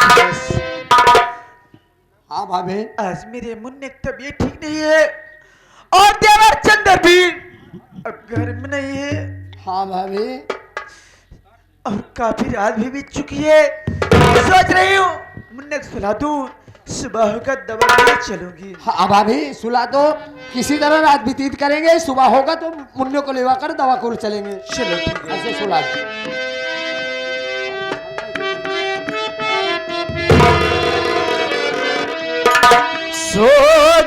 बस हाँ भाभी। आज मेरे मुन्ने की तबीयत ठीक नहीं है और देवर चंद्र भी अब घर में नहीं है हाँ भाभी। और काफी रात भी बीत चुकी है। सोच रही हूँ मुन्ने को सुला दूं, सुबह होकर दवा ले चलूंगी। हाँ भाभी सुला दो, किसी तरह रात व्यतीत करेंगे, सुबह होगा तो मुन्ने को लेवा कर दवा को चलेंगे। चलो ठीक है। ऐसे सुला दो। सो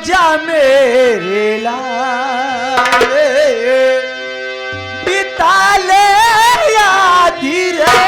जा मेरे लाल बिता ले याद रे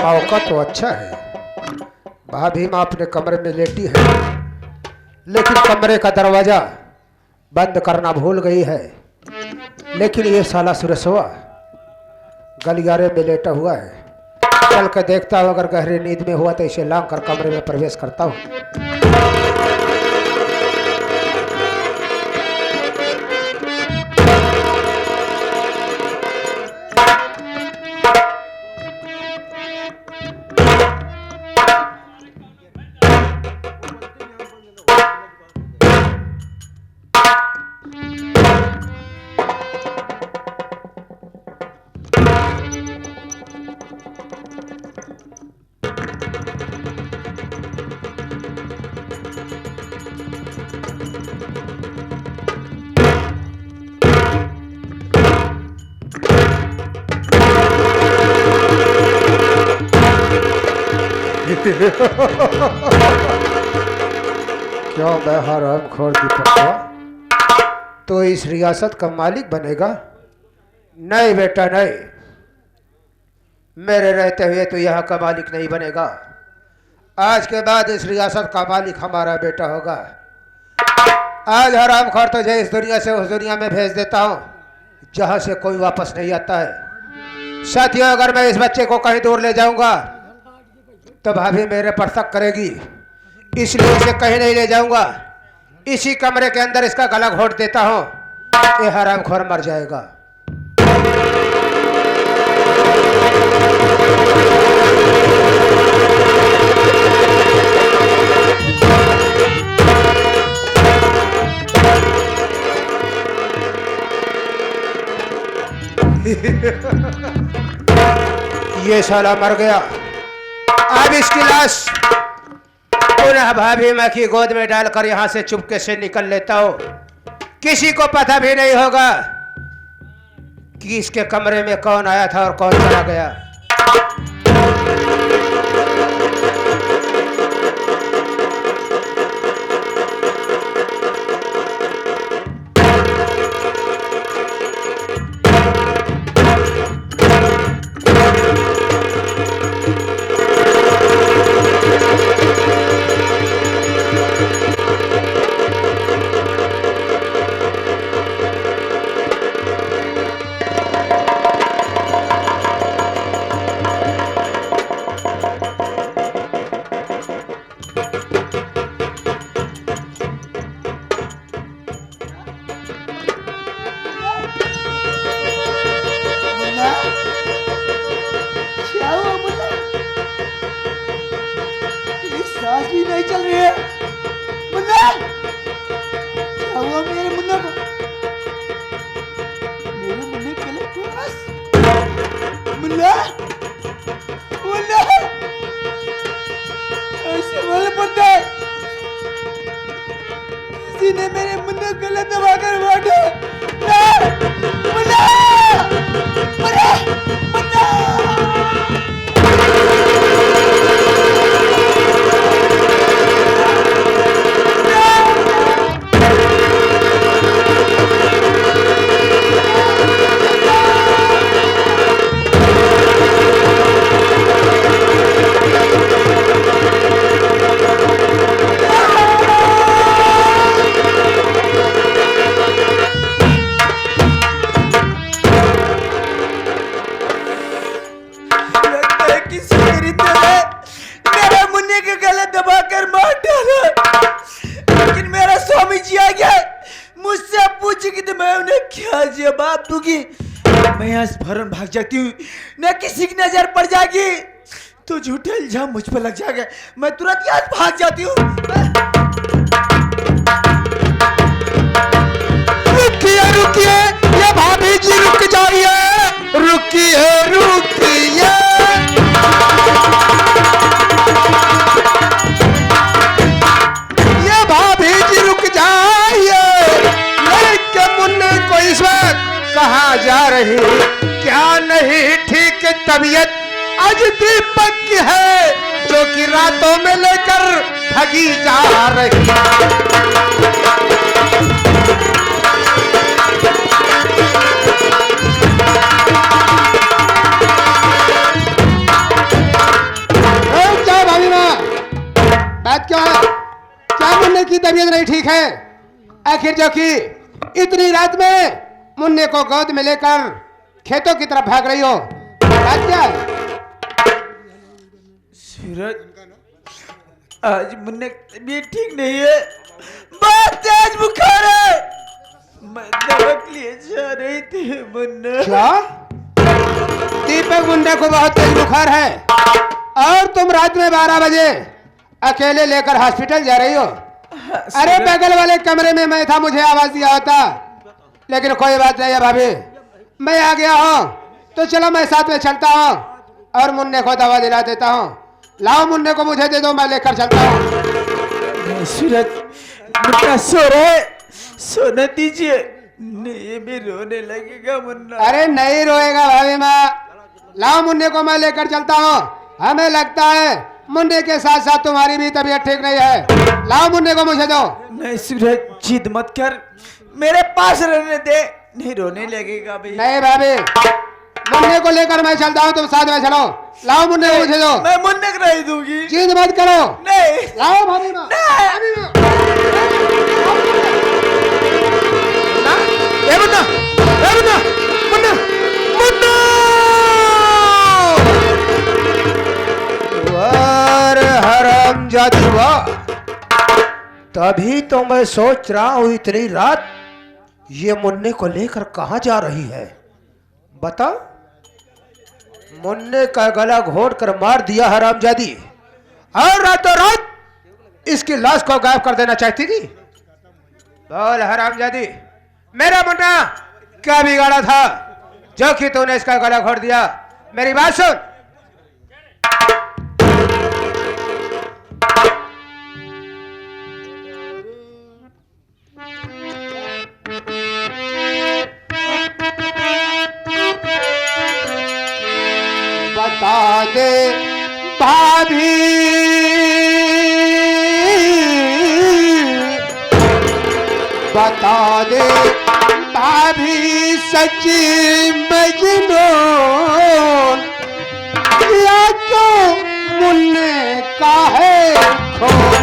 मौका तो अच्छा है। भाभी माँ अपने कमरे में लेटी है, लेकिन कमरे का दरवाजा बंद करना भूल गई है। लेकिन ये साला सुरसवा गलियारे में लेटा हुआ है। चल के देखता हूँ, अगर गहरी नींद में हुआ तो इसे लांग कर कमरे में प्रवेश करता हूँ। क्यों मैं हराम खोर दीपक तो इस रियासत का मालिक बनेगा? नहीं बेटा नहीं, मेरे रहते हुए तो यहाँ का मालिक नहीं बनेगा। आज के बाद इस रियासत का मालिक हमारा बेटा होगा। आज हराम खोर तुझे इस दुनिया से उस दुनिया में भेज देता हूँ जहाँ से कोई वापस नहीं आता है। साथियों, अगर मैं इस बच्चे को कहीं दूर ले जाऊंगा तो भाभी मेरे पर शक करेगी, इसलिए इसे कहीं नहीं ले जाऊंगा। इसी कमरे के अंदर इसका गला घोट देता हूँ, ये हरामखोर मर जाएगा। ये साला मर गया। अब इसकी लाश पुनः भाभी माँ की गोद में डालकर यहाँ से चुपके से निकल लेता हूँ। किसी को पता भी नहीं होगा कि इसके कमरे में कौन आया था और कौन चला गया। चल रही है? मुन्ना, क्या हुआ मेरे मुन्ना को? मेरे मुन्ने के लिए क्यों बस? मुन्ना, मुन्ना, ऐसे बोल पड़ता है। किसी ने मेरे मुन्ने को गलत दबा कर मारा। मुन्ना, मुन्ना, मुन्ना। जवाब दूंगी। मैं यहाँ से फौरन भाग जाती हूँ, न किसी की नजर पड़ जाएगी तो झूठे इल्जाम मुझ पर लग जाएगा। मैं तुरंत यहाँ से भाग जाती हूँ। रुकिए रुकिए, ये भाभी जी रुक जाइए, रुकिए रुकिए। ये भाभी जी रुक जाइए, लेके मुन्ने को इस वक्त कहाँ जा रही? क्या नहीं ठीक तबीयत आज दीपक की है, जो कि रातों में लेकर भगी जा रही। क्या भाभी माँ, बात क्या है? क्या मुन्ने की तबीयत नहीं ठीक है? आखिर जो कि इतनी रात में मुन्ने को गोद में लेकर खेतों की तरफ भाग रही हो, बात क्या है? सूरज, आज मुन्ने की तबीयत ठीक नहीं है, बहुत तेज बुखार है। मैं दवा के लिए जा रही थी मुन्ने। क्या? दीपक मुन्ने को बहुत तेज बुखार है और तुम रात में 12 बजे अकेले लेकर हॉस्पिटल जा रही हो? अरे बगल वाले कमरे में मैं था, मुझे आवाज दिया होता। लेकिन कोई बात नहीं है भाभी, मैं आ गया हूँ तो चलो मैं साथ में चलता हूँ और मुन्ने को दवा दिला देता हूँ। लाओ मुन्ने को मुझे दे दो, मैं लेकर चलता हूँ। सूरज, मुन्ना सो रहे, सोने दीजिए, नहीं भी रोने लगेगा मुन्ना। अरे नहीं रोएगा भाभी माँ, लाओ मुन्ने को मैं लेकर चलता हूँ। हमें लगता है मुन्ने के साथ साथ तुम्हारी भी तबीयत ठीक नहीं है। लाओ मुन्ने को मुझे दो। नहीं सूरज, जिद मत कर, मेरे पास रहने दे, नहीं रोने लगेगा भाई। नहीं भाभी, मुन्ने को लेकर मैं चलता हूँ, तुम साथ में चलो। लाओ मुन्ने को मुझे दो। मैं मुन्ने को नहीं दूंगी। जिद मत करो। नहीं, लाओ भाभी माँ। भाभी माँ। ए मुन्ना, ए मुन्ना, मुन्ना, मुन्ना! वार हरामजादी वाह! तभी तो मैं सोच रहा हूँ इतनी रात ये मुन्ने को लेकर कहाँ जा रही है। बता, मुन्ने का गला घोट कर मार दिया हरामजादी, और रातों रात इसकी लाश को गायब कर देना चाहती थी। बोल हरामजादी, मेरा मुन्ना क्या बिगाड़ा था जो कि तूने इसका गला घोट दिया? मेरी बात सुन। बता दे भाभी, बता दे भाभी, सच्ची मजनून या क्यों मुन्ने का है खून?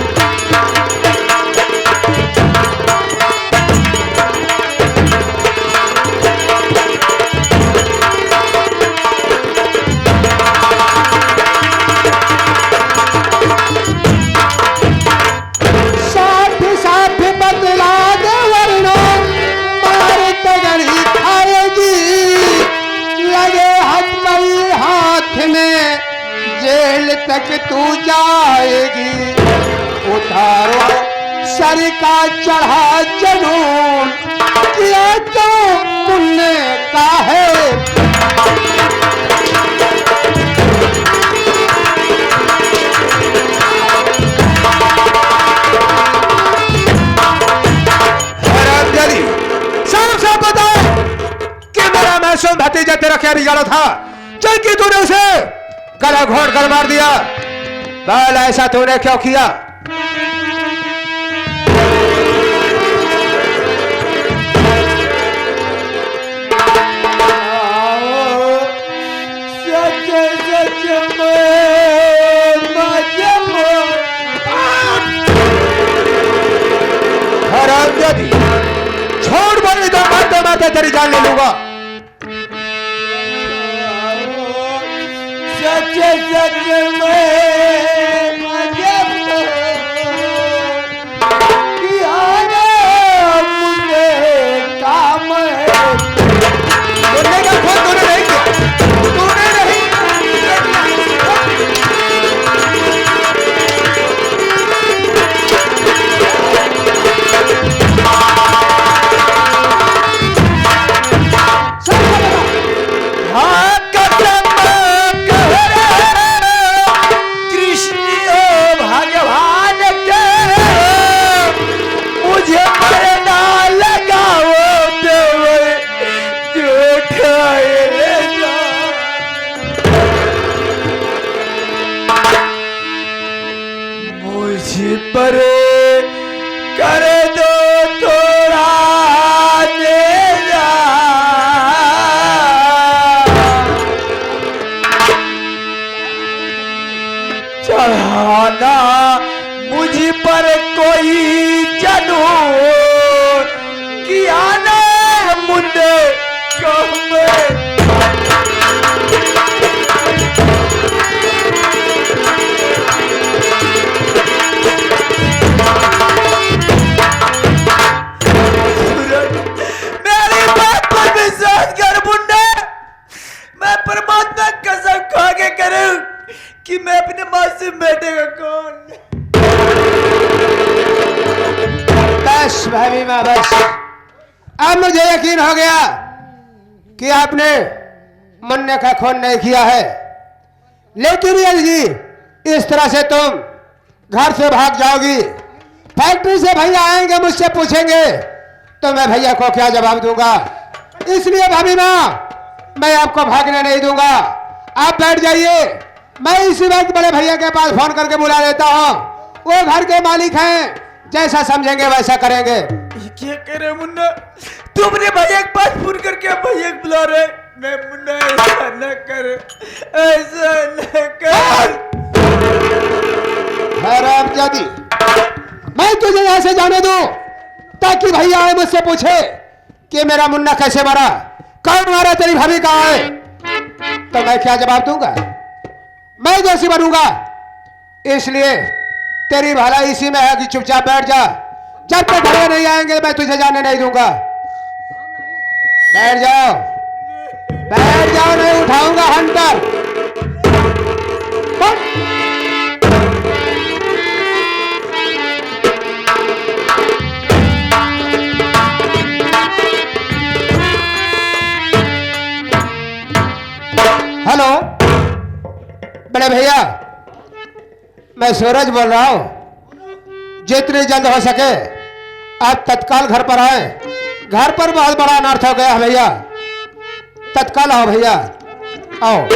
तक तू जाएगी उतारो सर का चढ़ा जनून किया तो मुन्ने का है। साफ साफ बताओ कि मेरा मासूम भतीजा तेरा क्या बिगाड़ा था, चल कि तूने उसे गला घोट कर मार दिया। बाल ऐसा तूने क्यों किया? छोड़ बोली तो मारते मारते तेरी जान ले लूंगा। सच सच में मुझे काम है। बोलने का खून तूने नहीं किया, तूने नहीं। हाँ कसम कह रे कृष्ण भगवान के मुझे मरना लगाओ देव झूठा मुझ पर कर दो थोड़ा देरा चढ़ाना मुझ पर कोई जनून किया ना मुंडे कम मेरी बात पर विश्वास कर मुंडे। मैं परमात्मा कसम खा के करूं कि मैं अपने मासूम बेटे का कौन। बस भाभी माँ बस, अब मुझे यकीन हो गया कि आपने मुन्ने का खून नहीं किया है। लेकिन रियल जी, इस तरह से तुम घर से भाग जाओगी, फैक्ट्री से भैया आएंगे मुझसे पूछेंगे तो मैं भैया को क्या जवाब दूंगा। इसलिए भाभी माँ मैं आपको भागने नहीं दूंगा। आप बैठ जाइए, मैं इसी वक्त बड़े भैया के पास फोन करके बुला लेता हूँ। वो घर के मालिक हैं, जैसा समझेंगे वैसा करेंगे। ये क्या करे मुन्ना, तू अपने भैया के पास फोन करके भैया को बुला रहे। मैं मुन्ना ऐसा न कर, ऐसा न कर। हरामजादी, मैं तुझे यहाँ से जाने दूं ताकि भैया आए मुझसे पूछे कि मेरा मुन्ना कैसे मरा, कौन मारा, तेरी भाभी कहाँ है, तो मैं क्या जवाब दूंगा? मैं दोषी बनूंगा। इसलिए तेरी भलाई इसी में है कि चुपचाप बैठ जा। जब तक भैया नहीं आएंगे मैं तुझे जाने नहीं दूंगा। बैठ जाओ, बैठ जाओ, नहीं उठाऊंगा हंटर। हेलो बड़े भैया, मैं सूरज बोल रहा हूं। जितनी जल्द हो सके आप तत्काल घर पर आए। घर पर बहुत बड़ा अनर्थ हो गया है भैया, तत्काल आओ भैया, आओ।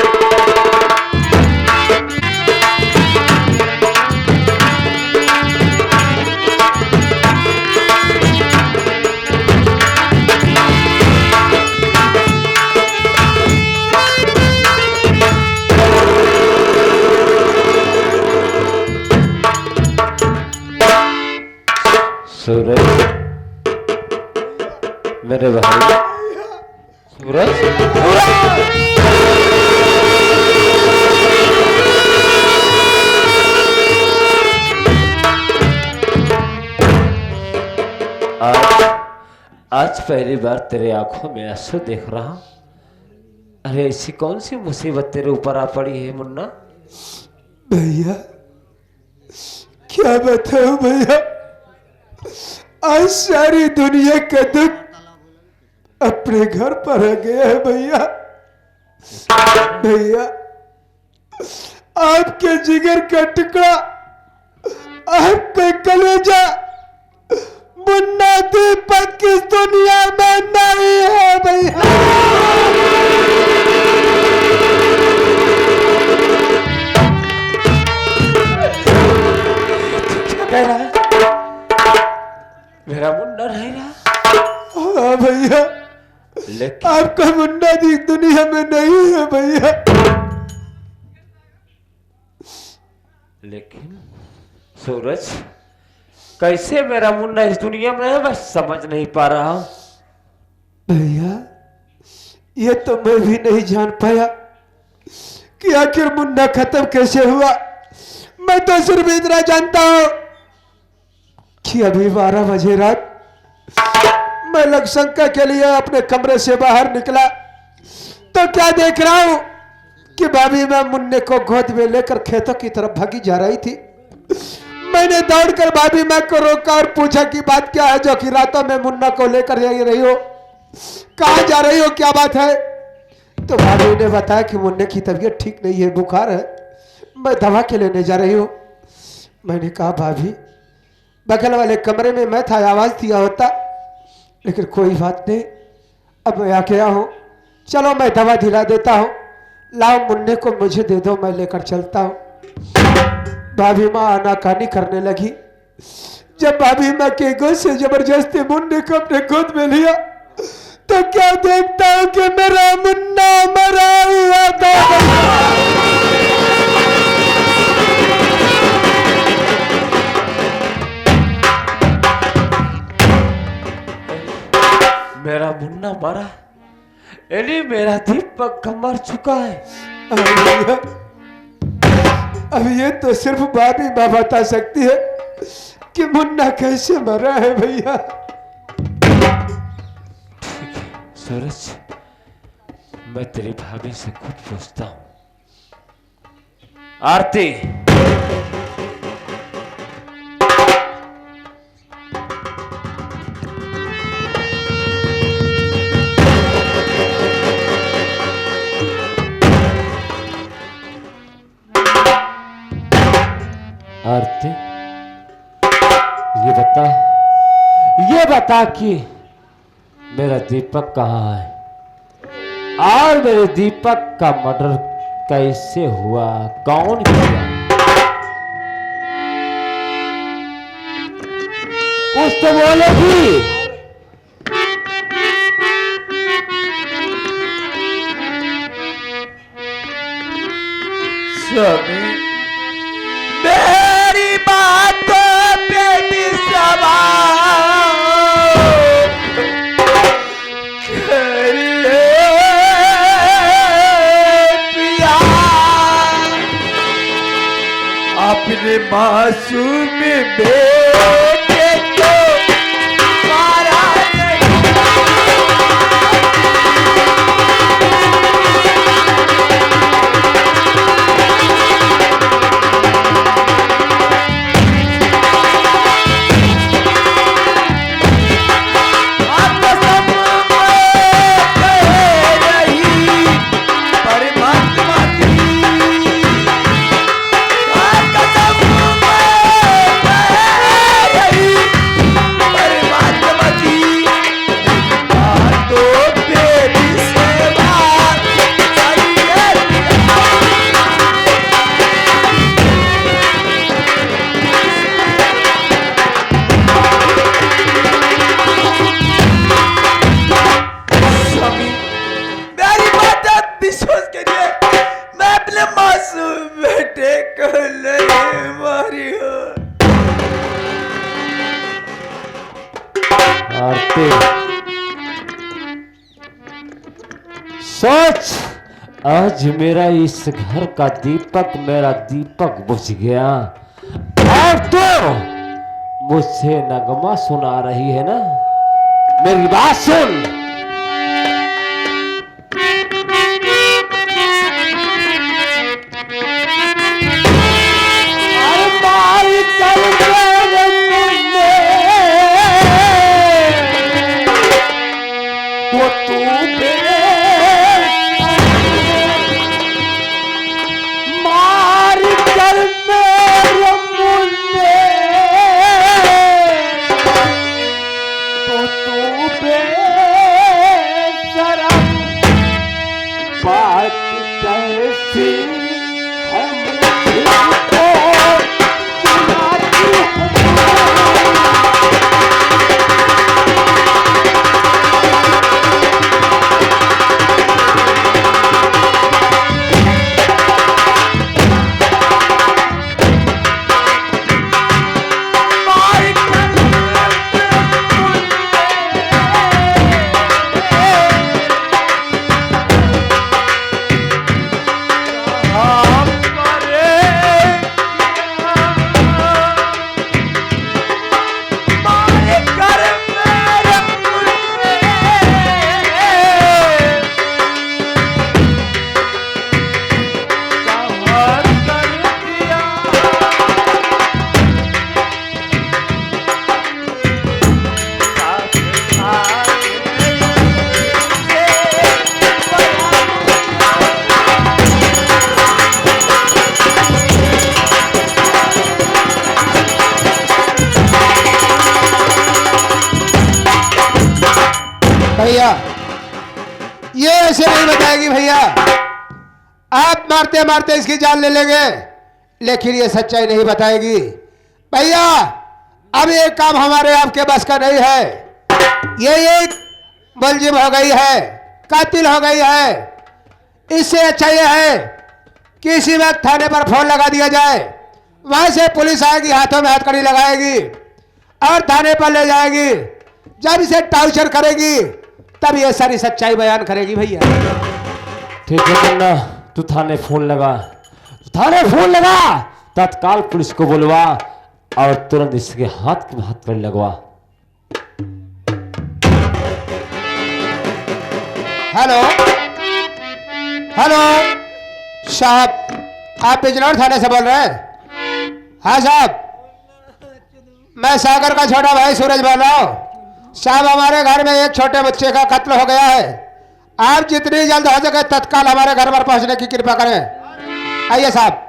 सूरज, मेरे भाई सूरज, आज पहली बार तेरे आंखों में आंसू देख रहा हूं। अरे ऐसी कौन सी मुसीबत तेरे ऊपर आ पड़ी है मुन्ना? भैया क्या बताऊं भैया, आज सारी दुनिया का दुख अपने घर पर आ गया है भैया। भैया आपके जिगर का टुकड़ा, आपका कलेजा मुन्ना दीपक इस दुनिया में नहीं है भैया। कह रहा है मेरा मुन्ना नहीं रहा। हाँ भैया, लेकिन आपका मुन्ना दी दुनिया में नहीं है भैया। लेकिन सूरज, कैसे मेरा मुन्ना इस दुनिया में है, मैं समझ नहीं पा रहा हूं। भैया ये तो मैं भी नहीं जान पाया कि आखिर मुन्ना खत्म कैसे हुआ। मैं तो सिर्फ इतना जानता हूं कि अभी 12 बजे रात मैं लक्षशंका के लिए अपने कमरे से बाहर निकला तो क्या देख रहा हूं कि भाभी मैं मुन्ने को गोद में लेकर खेतों की तरफ भागी जा रही थी। मैंने दौड़कर भाभी माँ को रोका और पूछा कि बात क्या है जो कि रातों में मुन्ना को लेकर जा रही हो, कहाँ जा रही हो, क्या बात है। तो भाभी ने बताया कि मुन्ने की तबीयत ठीक नहीं है, बुखार है, मैं दवा के लेने जा रही हूँ। मैंने कहा भाभी बगल वाले कमरे में मैं था, आवाज़ दिया होता, लेकिन कोई बात नहीं, अब मैं आ गया हूँ, चलो मैं दवा दिला देता हूँ, लाओ मुन्ने को मुझे दे दो, मैं लेकर चलता हूँ। भाभी माँ आनाकानी करने लगी। जब भाभी माँ के गोद से जबरदस्ती मुन्ने को अपने गोद में लिया तो क्या देखता हूँ कि मेरा मुन्ना मरा हुआ था। मेरा मुन्ना मरा, यानी मेरा दीपक मर चुका है। अब ये तो सिर्फ भाभी माँ बता सकती है कि मुन्ना कैसे मरा है भैया। सूरज, मैं तेरी भाभी से खुद पूछता हूँ। आरती, आरती, ये बता कि मेरा दीपक कहाँ है और मेरे दीपक का मर्डर कैसे हुआ, कौन किया? कुछ तो बोलेगी। स्वामी मेरी बातों पे विश्वास करिए पिया, अपने मासूम बेटे को मारा सोच, आज मेरा इस घर का दीपक, मेरा दीपक बुझ गया और तो मुझसे नगमा सुना रही है ना। मेरी बात सुन। अरे माई चल भैया ये ऐसे नहीं बताएगी भैया, आप मारते मारते इसकी जान ले लेंगे, लेकिन ये सच्चाई नहीं बताएगी भैया। अब ये काम हमारे आपके बस का नहीं है, ये एक मुलजिम हो गई है, कातिल हो गई है। इससे अच्छा ये है कि इसी वक्त थाने पर फोन लगा दिया जाए, वहां से पुलिस आएगी, हाथों में हथकड़ी लगाएगी और थाने पर ले जाएगी। जब इसे टॉर्चर करेगी तब ये सारी सच्चाई बयान करेगी भैया। ठीक है मुन्ना, तू थाने फोन लगा, तत्काल पुलिस को बुलवा और तुरंत इसके हाथ में हथकड़ी लगवा। हेलो हेलो साहब, आप बिजनौर थाने से बोल रहे हैं? हाँ साहब, मैं सागर का छोटा भाई सूरज बोल रहा हूँ। साहब हमारे घर में एक छोटे बच्चे का कत्ल हो गया है, आप जितनी जल्द हो सके तत्काल हमारे घर पर पहुंचने की कृपा करें। आइए साहब।